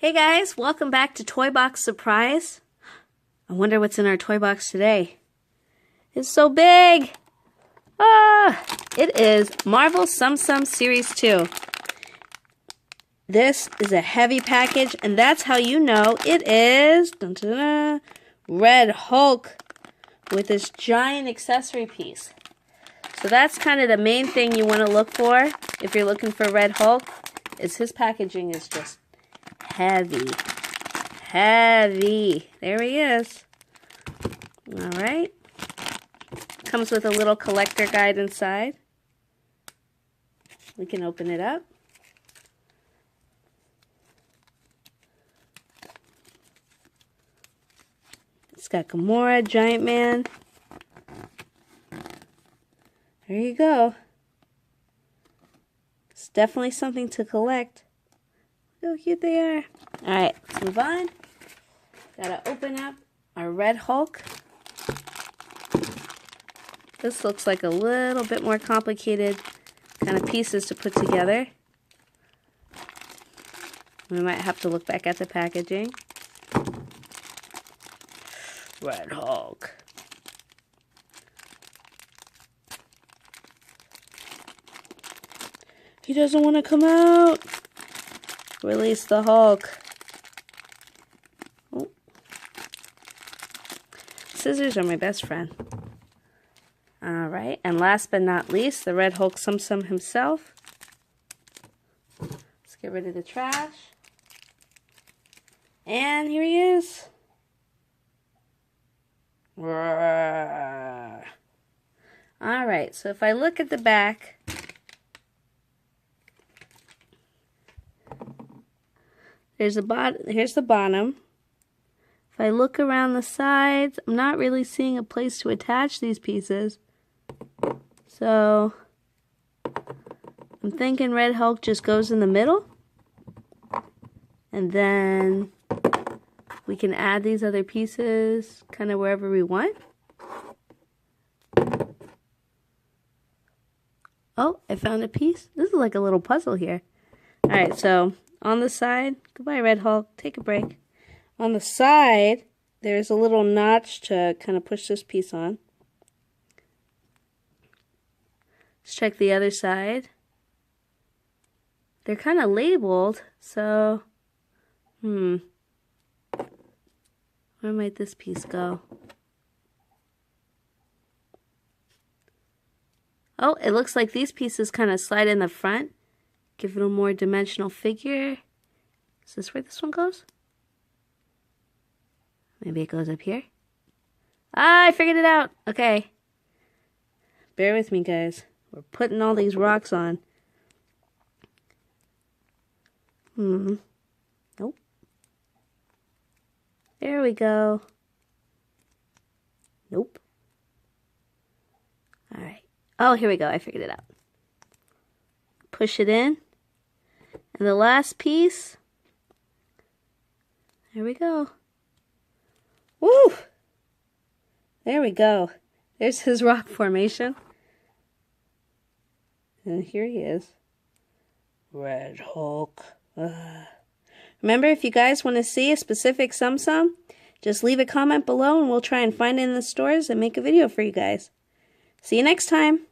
Hey guys, welcome back to Toy Box Surprise. I wonder what's in our toy box today. It's so big! It is Marvel Tsum Tsum Series 2. This is a heavy package, and that's how you know it is Red Hulk with this giant accessory piece. So that's kind of the main thing you want to look for if you're looking for Red Hulk, is his packaging is just heavy. There he is. Alright. Comes with a little collector guide inside. We can open it up. It's got Gamora, Giant Man. There you go. It's definitely something to collect. Look how cute they are. Alright, let's move on. Gotta open up our Red Hulk. This looks like a little bit more complicated kind of pieces to put together. We might have to look back at the packaging. Red Hulk. He doesn't want to come out. Release the Hulk. Oh. Scissors are my best friend. Alright, and last but not least, the Red Hulk Tsum Tsum himself. Let's get rid of the trash. And here he is. Alright, so if I look at the back, here's the bottom. If I look around the sides, I'm not really seeing a place to attach these pieces. So I'm thinking Red Hulk just goes in the middle. And then we can add these other pieces kind of wherever we want. Oh, I found a piece. This is like a little puzzle here. Alright, so on the side, goodbye Red Hulk, take a break. On the side, there's a little notch to kind of push this piece on. Let's check the other side. They're kind of labeled, so, where might this piece go? Oh, it looks like these pieces kind of slide in the front. Give it a more dimensional figure. Is this where this one goes? Maybe it goes up here. Ah, I figured it out. Okay. Bear with me, guys. We're putting all these rocks on. Nope. There we go. Nope. Alright. Oh, here we go. I figured it out. Push it in. And the last piece. There we go. Woo! There we go. There's his rock formation. And here he is. Red Hulk. Remember, if you guys want to see a specific Tsum Tsum, just leave a comment below and we'll try and find it in the stores and make a video for you guys. See you next time.